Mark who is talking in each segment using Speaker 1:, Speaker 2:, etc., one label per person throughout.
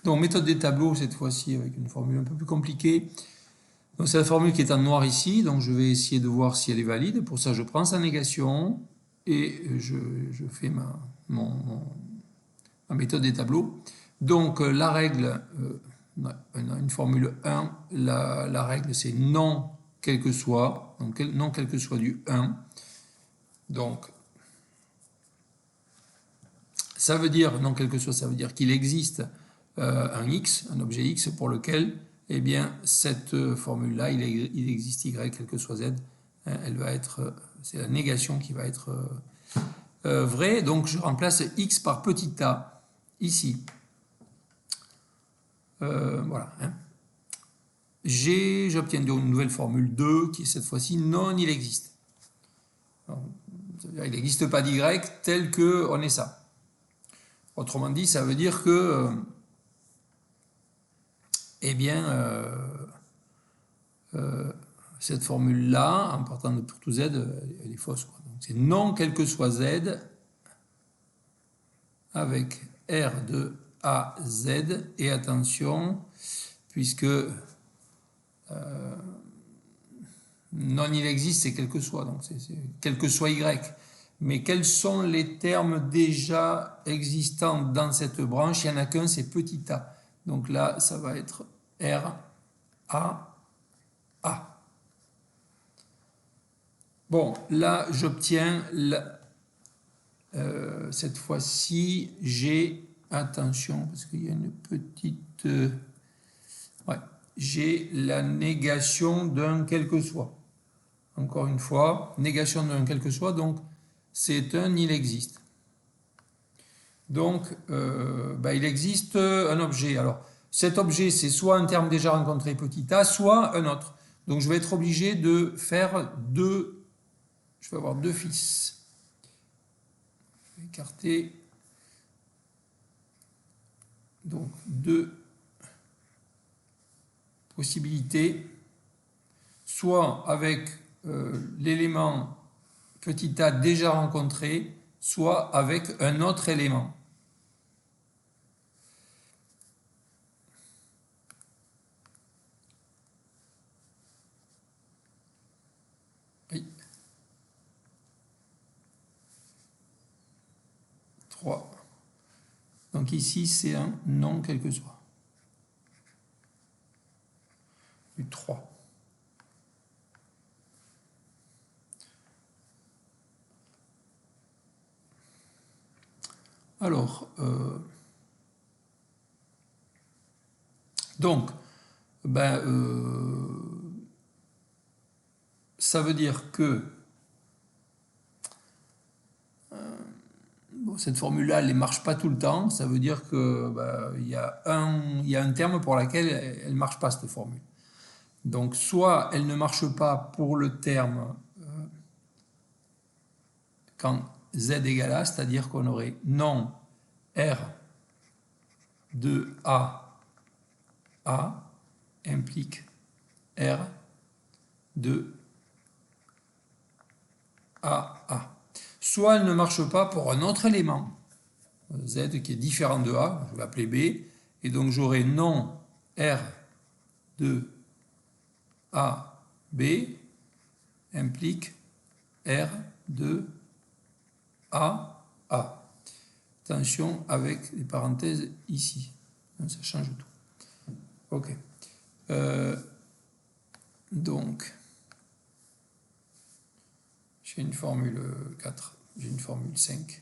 Speaker 1: Donc, méthode des tableaux, cette fois-ci, avec une formule un peu plus compliquée. Donc, c'est la formule qui est en noir ici. Donc, je vais essayer de voir si elle est valide. Pour ça, je prends sa négation et je fais ma méthode des tableaux. Donc, la règle, une formule 1, la règle, c'est non quel que soit. Donc, non quel que soit du 1. Donc, ça veut dire, non quel que soit, ça veut dire qu'il existe un x, un objet x pour lequel, eh bien, cette formule-là, il existe y, quel que soit z, elle va être, c'est la négation qui va être vraie. Donc, je remplace x par petit a ici. Voilà. Hein. J'obtiens une nouvelle formule 2 qui est cette fois-ci non il existe. Alors, il n'existe pas d'y tel qu'on est ça. Autrement dit, ça veut dire que eh bien, cette formule-là, en partant de pour tout z, elle est fausse. Donc c'est non quel que soit z avec r de a z. Et attention, puisque non il existe, c'est quel que soit. Donc c'est quel que soit y. Mais quels sont les termes déjà existants dans cette branche? Il n'y en a qu'un, c'est petit a. Donc là, ça va être r, a, a. Bon, là, j'obtiens, cette fois-ci, j'ai, attention, parce qu'il y a une petite... ouais, j'ai la négation d'un quel que soit. Encore une fois, négation d'un quel que soit, donc c'est un il existe. Donc, il existe un objet. Alors, cet objet, c'est soit un terme déjà rencontré petit a, soit un autre. Donc, je vais être obligé de faire deux. Je vais avoir deux fils. Je vais écarter. Donc, deux possibilités. Soit avec l'élément petit a déjà rencontré, soit avec un autre élément. Oui. 3. Donc ici, c'est un non quel que soit. Du 3. Alors, donc, ça veut dire que cette formule-là, elle ne marche pas tout le temps. Ça veut dire que il y a un terme pour lequel elle ne marche pas, cette formule. Donc, soit elle ne marche pas pour le terme quand z égale a, c'est-à-dire qu'on aurait non r de a implique r de a. Soit elle ne marche pas pour un autre élément, z qui est différent de a, je vais l'appeler b, et donc j'aurai non r de a b implique r de a. Attention avec les parenthèses ici, ça change tout. Ok. Donc, j'ai une formule 4, j'ai une formule 5.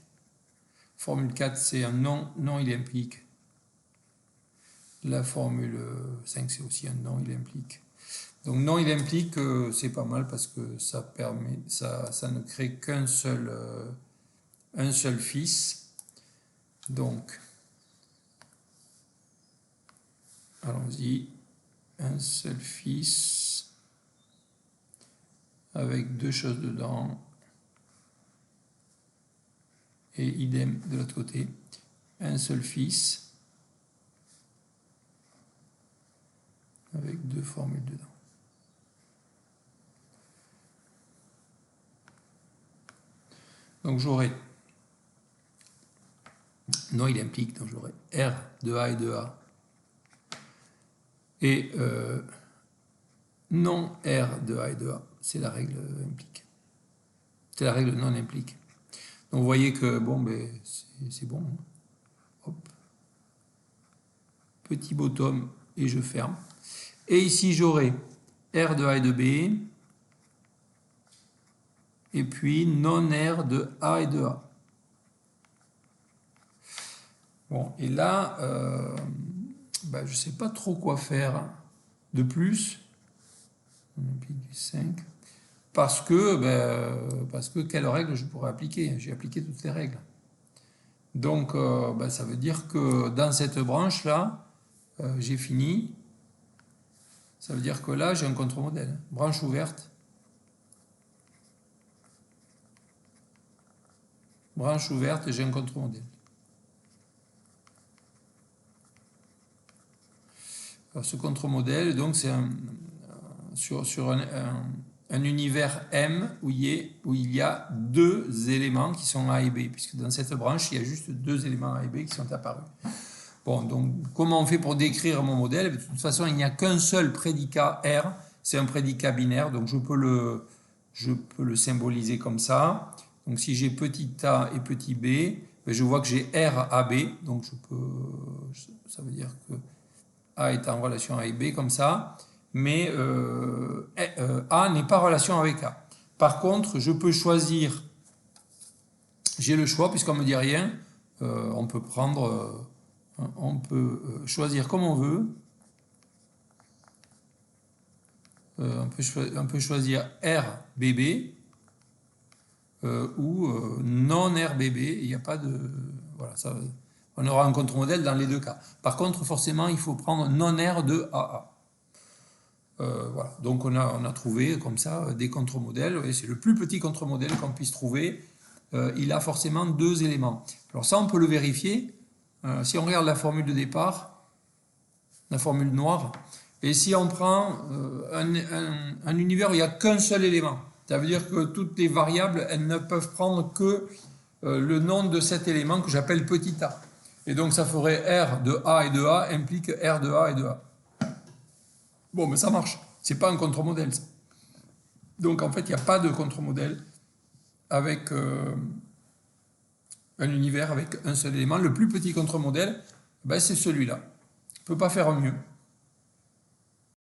Speaker 1: Formule 4, c'est un non, non il implique. La formule 5, c'est aussi un non il implique. Donc non il implique, c'est pas mal parce que ça permet, ça ne crée qu'un seul, un seul fils. Donc, allons-y, un seul fils avec deux choses dedans. Et idem de l'autre côté, un seul fils avec deux formules dedans. Donc j'aurai, non il implique, donc j'aurai R de A et de A et non R de A et de A. C'est la règle implique. C'est la règle non implique. Donc vous voyez que bon, ben, c'est bon. Hop. Petit bottom et je ferme. Et ici j'aurai R de A et de B et puis non R de A et de A. Bon, et là, ben, je ne sais pas trop quoi faire de plus. On applique du 5. Parce que quelle règle je pourrais appliquer? J'ai appliqué toutes les règles. Donc, ben, ça veut dire que dans cette branche-là, j'ai fini. Ça veut dire que là, j'ai un contre-modèle. Branche ouverte. Branche ouverte, j'ai un contre-modèle. Alors, ce contre-modèle, donc, c'est sur un univers M où il y a deux éléments qui sont A et B, puisque dans cette branche, il y a juste deux éléments A et B qui sont apparus. Bon, donc, comment on fait pour décrire mon modèle? De toute façon, il n'y a qu'un seul prédicat R, c'est un prédicat binaire, donc je peux le symboliser comme ça. Donc, si j'ai petit a et petit b, je vois que j'ai R AB, donc ça veut dire que A est en relation avec B comme ça, mais A n'est pas en relation avec A. Par contre, je peux choisir, j'ai le choix, puisqu'on ne me dit rien, on peut prendre... on peut choisir comme on veut. On peut choisir RBB ou non RBB. Il n'y a pas de... Voilà, on aura un contre-modèle dans les deux cas. Par contre, forcément, il faut prendre non R de AA. Voilà. Donc, on a trouvé comme ça des contre-modèles. C'est le plus petit contre-modèle qu'on puisse trouver. Il a forcément deux éléments. Alors ça, on peut le vérifier. Si on regarde la formule de départ, la formule noire, et si on prend un univers où il n'y a qu'un seul élément, ça veut dire que toutes les variables, elles ne peuvent prendre que le nom de cet élément que j'appelle petit a. Et donc ça ferait R de A et de A implique R de A et de A. Bon, mais ça marche. C'est pas un contre-modèle. Donc en fait, il n'y a pas de contre-modèle avec... un univers avec un seul élément. Le plus petit contre-modèle, ben, c'est celui-là. On ne peut pas faire mieux.